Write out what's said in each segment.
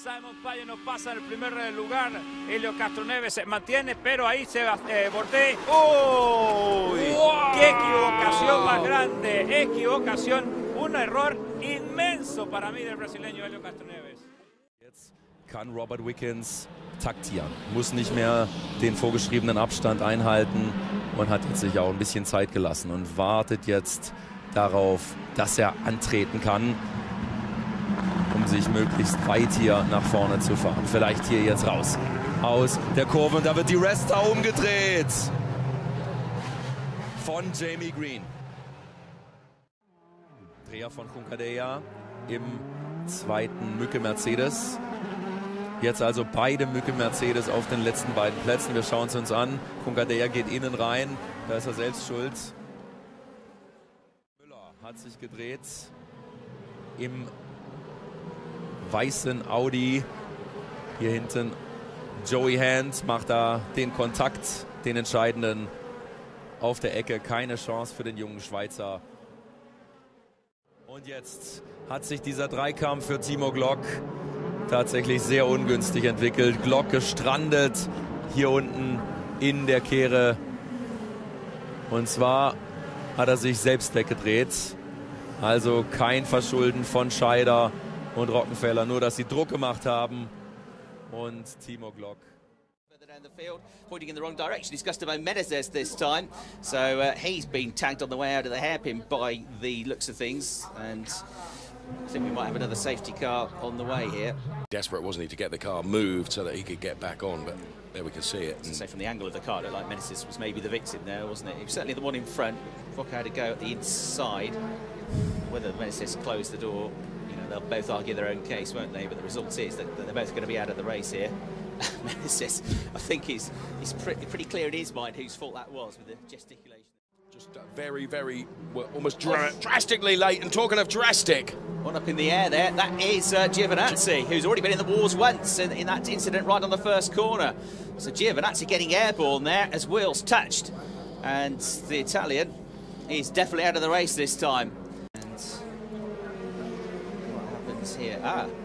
Simon Paglia no pasa en el primer lugar. Helio Castroneves se mantiene, pero ahí se bordea. ¡Uy! ¡Wow! ¡Qué equivocación más grande! Equivocación, un error inmenso para mí del brasileño Helio Castroneves. Jetzt kann Robert Wickens taktieren, muss nicht mehr den vorgeschriebenen Abstand einhalten und hat jetzt sich auch ein bisschen Zeit gelassen und wartet jetzt darauf, dass er antreten kann, um sich möglichst weit hier nach vorne zu fahren. Vielleicht hier jetzt raus aus der Kurve und da wird die Resta umgedreht von Jamie Green. Dreher von Kunkadea im zweiten Mücke Mercedes. Jetzt also beide Mücke Mercedes auf den letzten beiden Plätzen. Wir schauen es uns an. Kunkadea geht innen rein. Da ist er selbst schuld. Müller hat sich gedreht im weißen Audi. Hier hinten Joey Hand macht da den Kontakt, den entscheidenden auf der Ecke. Keine Chance für den jungen Schweizer. Und jetzt hat sich dieser Dreikampf für Timo Glock tatsächlich sehr ungünstig entwickelt. Glock gestrandet hier unten in der Kehre. Und zwar hat er sich selbst weggedreht. Also kein Verschulden von Scheider und Rockenfeller, nur dass sie Druck gemacht haben. Und Timo Glock. Down the field, pointing in the wrong direction. It's Gustavo Menezes this time. So he's been tagged on the way out of the hairpin by the looks of things. And I think we might have another safety car on the way here. Desperate, wasn't he, to get the car moved so that he could get back on, but there we can see it. So from the angle of the car, it looked like Menezes was maybe the victim there, wasn't it? He was certainly the one in front. Fokker had to go at the inside. Whether Menezes closed the door, you know, they'll both argue their own case, won't they? But the result is that they're both going to be out of the race here. Menezes, I think he's pretty clear in his mind whose fault that was with the gesticulation. Just very, very, well, almost drastically late. And talking of drastic, one up in the air there, that is Giovinazzi, who's already been in the wars once in that incident right on the first corner. So Giovinazzi getting airborne there as wheels touched. And the Italian is definitely out of the race this time. And what happens here?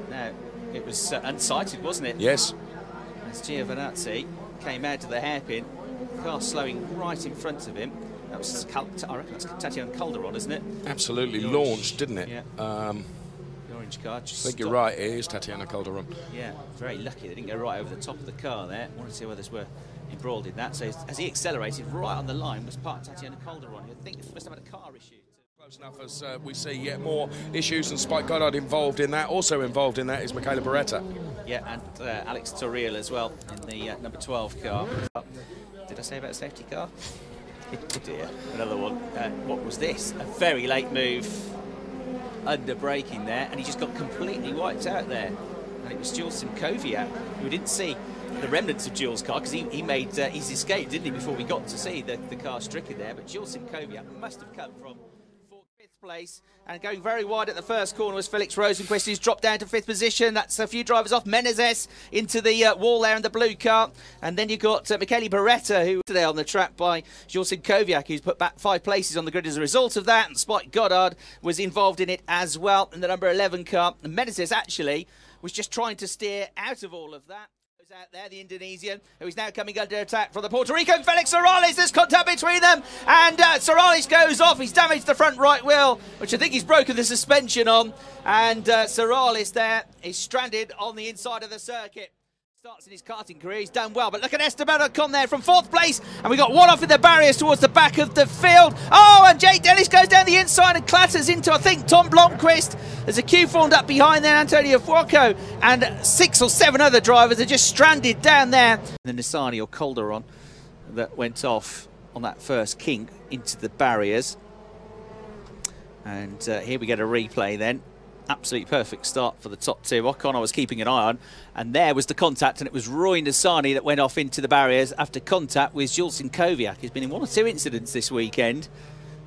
No, it was unsighted, wasn't it? yes. As Giovinazzi came out of the hairpin, car slowing right in front of him. That was, I reckon that's Tatiana Calderon, isn't it? Absolutely launched, didn't it? Yeah. The orange car just I think you're right, it is Tatiana Calderon. Yeah, very lucky they didn't go right over the top of the car there. Wanted to see whether they were embroiled in that. So as he accelerated right on the line was part Tatiana Calderon. I think they must have had a car issue. Close enough as we see yet more issues, and Spike Goddard involved in that. Also involved in that is Michaela Beretta. Yeah, and Alex Torriel as well in the number 12 car. Did I say about a safety car? Oh dear, another one. What was this? A very late move under braking there, and he just got completely wiped out there. And it was Jules Simkoviak, who didn't see the remnants of Jules' car because he made his escape, didn't he, before we got to see the car stricken there. But Jules Simkoviak must have come from 5th place, and going very wide at the first corner was Felix Rosenquist, who's dropped down to 5th position. That's a few drivers off. Menezes into the wall there in the blue car, and then you've got Michele Beretta, who today on the track by Jules Simkoviak, who's put back 5 places on the grid as a result of that, and Spike Goddard was involved in it as well in the number 11 car. And Menezes actually was just trying to steer out of all of that. Out there, the Indonesian, who is now coming under attack from the Puerto Rican Felix Sorales. There's contact between them, and Sorales goes off. He's damaged the front right wheel, which I think he's broken the suspension on, and Sorales there is stranded on the inside of the circuit. Starts in his karting career, he's done well, but look at Esteban Ocon there from 4th place, and we got one off in the barriers towards the back of the field. Oh, and Jake Dennis goes down the inside and clatters into, I think, Tom Blomqvist. There's a queue formed up behind there, Antonio Fuoco, and 6 or 7 other drivers are just stranded down there. The Nissani or Calderon that went off on that first kink into the barriers. And here we get a replay then. Absolutely perfect start for the top 2. Ocon I was keeping an eye on, and there was the contact, and it was Roy Nissani that went off into the barriers after contact with Jules Simkoviak, who's been in 1 or 2 incidents this weekend,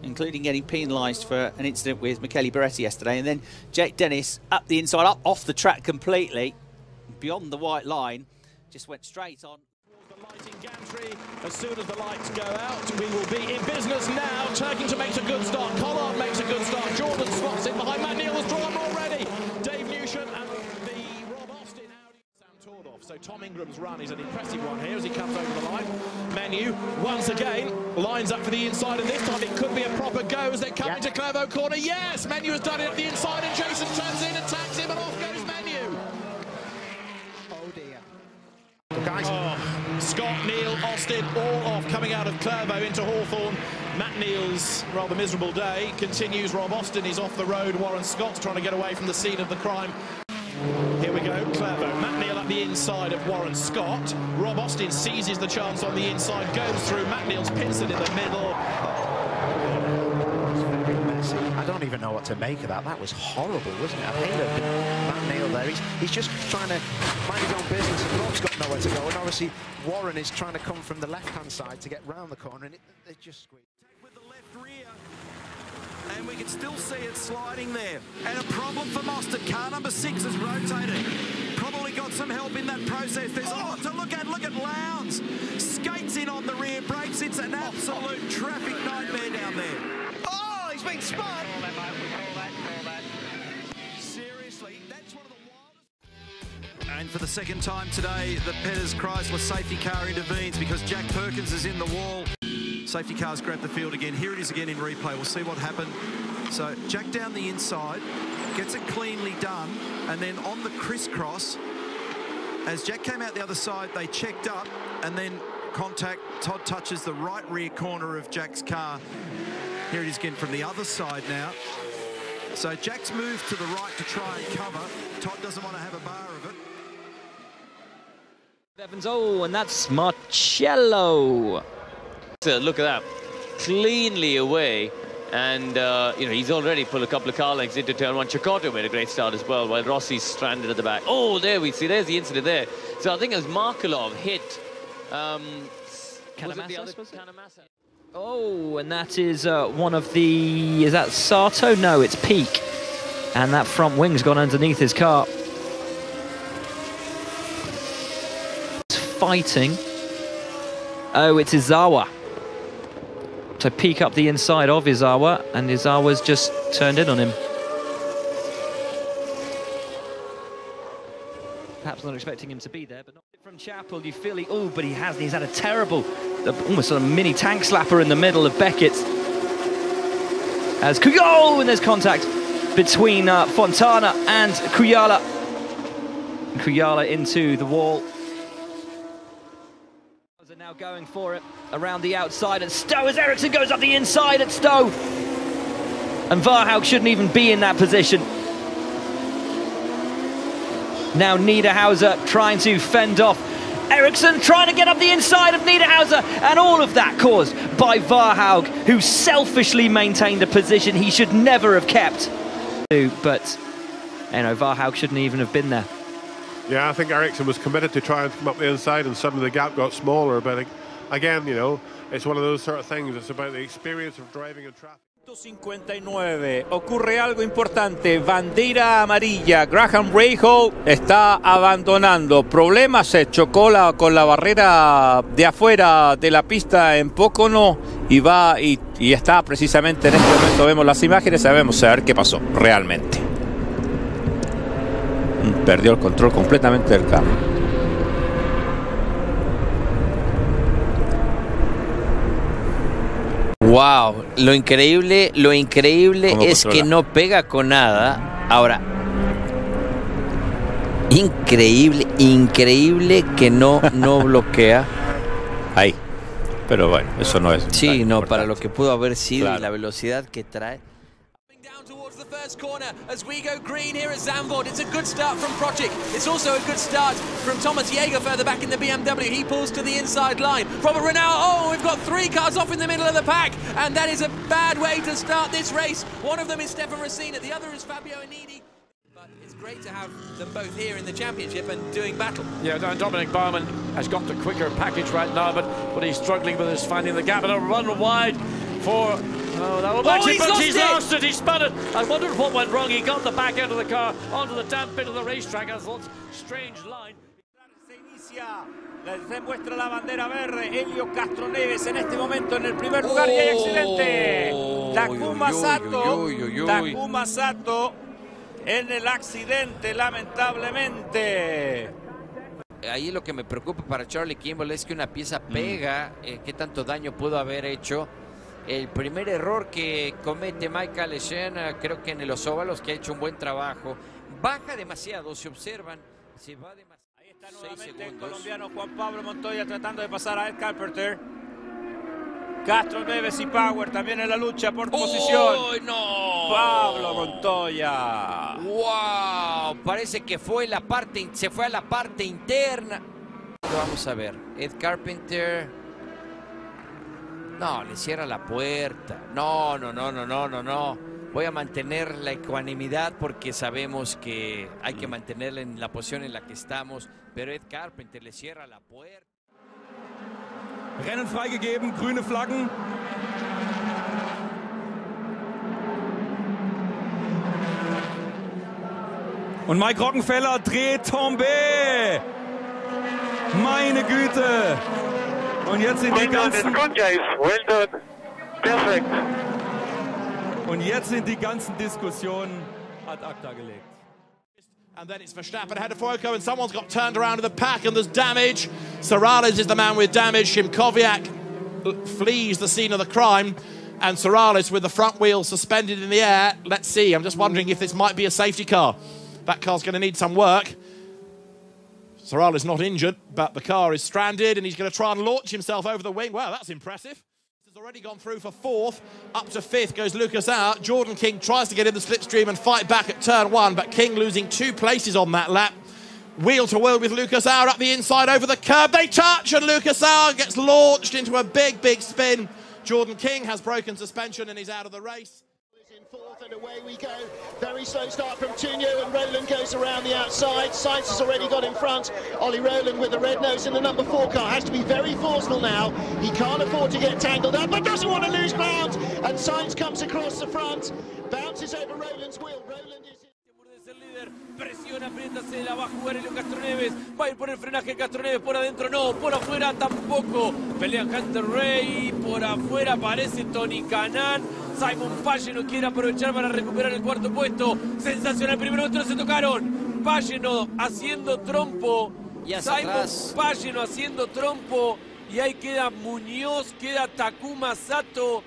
including getting penalised for an incident with Michele Beretta yesterday. And then Jake Dennis up the inside, up off the track completely, beyond the white line, just went straight on. The lighting gantry. As soon as the lights go out, we will be in business now. Turkington makes a good start. Collard makes a good start. Jordan slots in behind. Matt Neal has drawn already. Dave Newsham and the Rob Austin out. So Tom Ingram's run is an impressive one here as he comes over the line. Menu, once again, lines up for the inside, and this time it could be a proper go as they come into Clervaux corner. Yes, Menu has done it at the inside, and Jason turns in and tags him, and off goes Menu. Oh dear. Scott, Neil, Austin, all off, coming out of Clervaux into Hawthorn. Matt Neal's rather miserable day continues. Rob Austin is off the road. Warren Scott's trying to get away from the scene of the crime. Here we go, Clervaux. Matt Neal at the inside of Warren Scott. Rob Austin seizes the chance on the inside, goes through. Matt Neal's pins it in the middle. Very messy. I don't even know what to make of that. That was horrible, wasn't it? I hate it. Matt Neal there. He's just trying to mind his own business, and Rob's got nowhere to go. And obviously, Warren is trying to come from the left-hand side to get round the corner, and they just squeeze. With the left rear. And we can still see it sliding there. And a problem for Mostert. Car number 6 is rotating. Probably got some help in that process. There's a lot to look at. Look at Lowndes. Skates in on the rear brakes. It's an absolute traffic nightmare down there. Oh, he's been spun. Seriously, that's one of the wildest. And for the second time today, the Petters Chrysler safety car intervenes because Jack Perkins is in the wall. Safety cars grab the field again. Here it is again in replay. We'll see what happened. So Jack down the inside, gets it cleanly done, and then on the crisscross, as Jack came out the other side, they checked up, and then contact. Todd touches the right rear corner of Jack's car. Here it is again from the other side now. So Jack's moved to the right to try and cover. Todd doesn't want to have a bar of it. Evans, oh, and that's Marcello. Look at that, cleanly away, and you know, he's already pulled a couple of car lengths into turn 1. Cecotto made a great start as well, while Rossi's stranded at the back. Oh, there we see, there's the incident there. So I think it was Markelov hit Kanamasa. Oh, and that is one of the, is that Sato? No, it's Peak, and that front wing's gone underneath his car. It's fighting. Oh, it's Izawa. To peek up the inside of Izawa, and Izawa's just turned in on him. Perhaps not expecting him to be there, but not from Chappell. You feel but he hasn't. He's had a terrible, almost sort of mini tank slapper in the middle of Beckett. As and there's contact between Fontana and Kuyala. Kuyala into the wall. Now going for it around the outside at Stowe as Ericsson goes up the inside at Stowe, and Varhaug shouldn't even be in that position. Now Niederhauser trying to fend off Ericsson, trying to get up the inside of Niederhauser, and all of that caused by Varhaug, who selfishly maintained a position he should never have kept. But you know, Varhaug shouldn't even have been there. Yeah, I think Ericsson was committed to try and come up the inside, and suddenly the gap got smaller. But again, you know, it's one of those sort of things. It's about the experience of driving in traffic. 59. Ocurre algo importante. Bandera amarilla. Graham Rahal está abandonando. Problema, se chocó con la barrera de afuera de la pista en Pocono y va y está precisamente en este momento. Vemos las imágenes, sabemos a ver qué pasó realmente. Perdió el control completamente del carro. Wow, lo increíble es que no pega con nada. Ahora, increíble que no bloquea. Ahí. Pero bueno, eso no es. Sí, no, para lo que pudo haber sido, claro, y la velocidad que trae. The first corner as we go green here at Zandvoort. It's a good start from Project. It's also a good start from Thomas Jaeger further back in the BMW. He pulls to the inside line. Robert Renault, oh, we've got 3 cars off in the middle of the pack, and that is a bad way to start this race. One of them is Stefan Racina, the other is Fabio Anidi. But it's great to have them both here in the championship and doing battle. Yeah, Dominic Baumann has got the quicker package right now, but he's struggling with his finding the gap, and a run wide for... Oh, that he's lost it! He spun it! I wondered what went wrong. He got the back end of the car onto the damp bit of the racetrack. I thought, strange line. Se inicia, se muestra la bandera verde. Helio Castroneves en este momento en el primer lugar y hay accidente. Takuma Sato en el accidente, lamentablemente. ahí lo que me preocupa para Charlie Kimball es que una pieza pega, qué tanto daño pudo haber hecho. El primer error que comete Michael Eschen, creo que en los óvalos, que ha hecho un buen trabajo, baja demasiado, se observan, se va demasiado. Ahí está nuevamente el colombiano Juan Pablo Montoya tratando de pasar a Ed Carpenter. Castro Neves y Power también en la lucha por posición. ¡Oh, no! Pablo Montoya. ¡Wow! Parece que fue se fue a la parte interna. Vamos a ver. Ed Carpenter. No, le cierra la puerta. No. Voy a mantener la ecuanimidad porque sabemos que hay que mantenerla en la posición en la que estamos. Pero Ed Carpenter le cierra la puerta. Rennen freigegeben, grüne Flaggen. Und Mike Rockenfeller dreht Tombé. Meine Güte. Und jetzt sind die ganzen... Well done. Perfect. Und jetzt sind die ganzen Diskussionen ad acta gelegt. And then it's Verstappen ahead of Foyko, and someone's got turned around in the pack, and there's damage. Sorales is the man with damage. Shimkoviak flees the scene of the crime, and Sorales with the front wheel suspended in the air. Let's see. I'm just wondering if this might be a safety car. That car's going to need some work. Sorales not injured, but the car is stranded, and he's going to try and launch himself over the wing. Wow, that's impressive. Already gone through for fourth. Up to fifth goes Lucas out. Jordan King tries to get in the slipstream and fight back at turn one, but King losing 2 places on that lap. Wheel to wheel with Lucas Auer up the inside over the curb. They touch, and Lucas Auer gets launched into a big spin. Jordan King has broken suspension and he's out of the race. Fourth, and away we go. Very slow start from Tunio, and Rowland goes around the outside. Sainz has already got in front. Ollie Rowland with the red nose in the number 4 car has to be very forceful now. He can't afford to get tangled up, but doesn't want to lose ground. And Sainz comes across the front, bounces over Rowland's wheel. Rowland is... Presiona, aprieta, se la va a jugar Helio Castroneves. Va a ir por el frenaje Castroneves, por adentro no, por afuera tampoco. Pelean Hunter Ray, por afuera aparece Tony Kanaan. Simon Pageno quiere aprovechar para recuperar el cuarto puesto. Sensacional, primero otro se tocaron. Pageno haciendo trompo. Simon Pageno haciendo trompo. Y ahí queda Muñoz, queda Takuma Sato.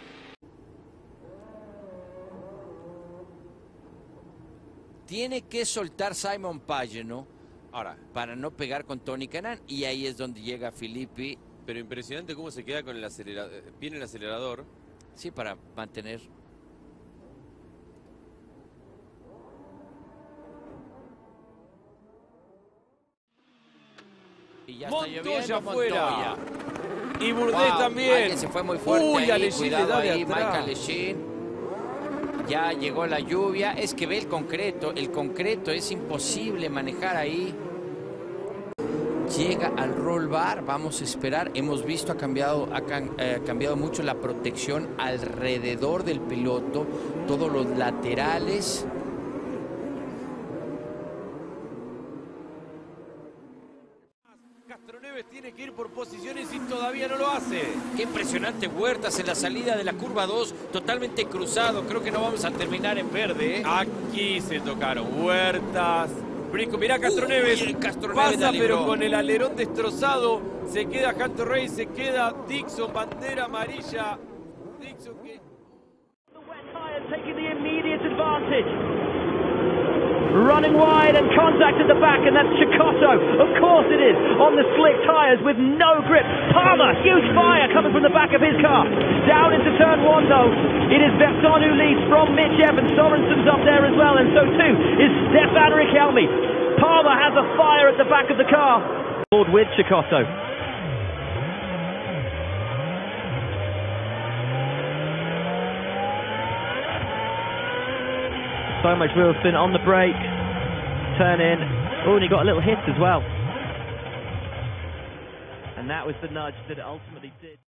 Tiene que soltar Simon Pageno ahora para no pegar con Tony Kanaan, y ahí es donde llega Filippi. Pero impresionante cómo se queda con el acelerador. Viene el acelerador. Sí, para mantener. Y ya Montoya afuera. Y Bourdais también. Alguien se fue muy fuerte. Uy, ahí, cuidado ahí, atrás. Michael Eschen. Ya llegó la lluvia. Es que ve el concreto. El concreto es imposible manejar ahí. Llega al roll bar. Vamos a esperar. Hemos visto ha cambiado mucho la protección alrededor del piloto. Todos los laterales. Castroneves tiene que ir por posiciones y todavía no lo hace. Qué impresionante Huertas en la salida de la curva 2, totalmente cruzado. Creo que no vamos a terminar en verde. Aquí se tocaron Huertas. Brinco, mirá Castroneves. Castroneves pasa, pero con el alerón destrozado. Se queda Hunter Ray, se queda Dixon, bandera amarilla. Dixon que... Taking the immediate advantage. Running wide and contact at the back, and that's Cecotto. Of course it is, on the slick tyres with no grip. Palmer, huge fire coming from the back of his car. Down into turn one though. It is Berton who leads from Mitch Evans. Sorensen's up there as well, and so too is Stefan Richelme. Palmer has a fire at the back of the car. With Cecotto. So much wheel spin on the brake, turn in. Oh, and he got a little hit as well. And that was the nudge that it ultimately did.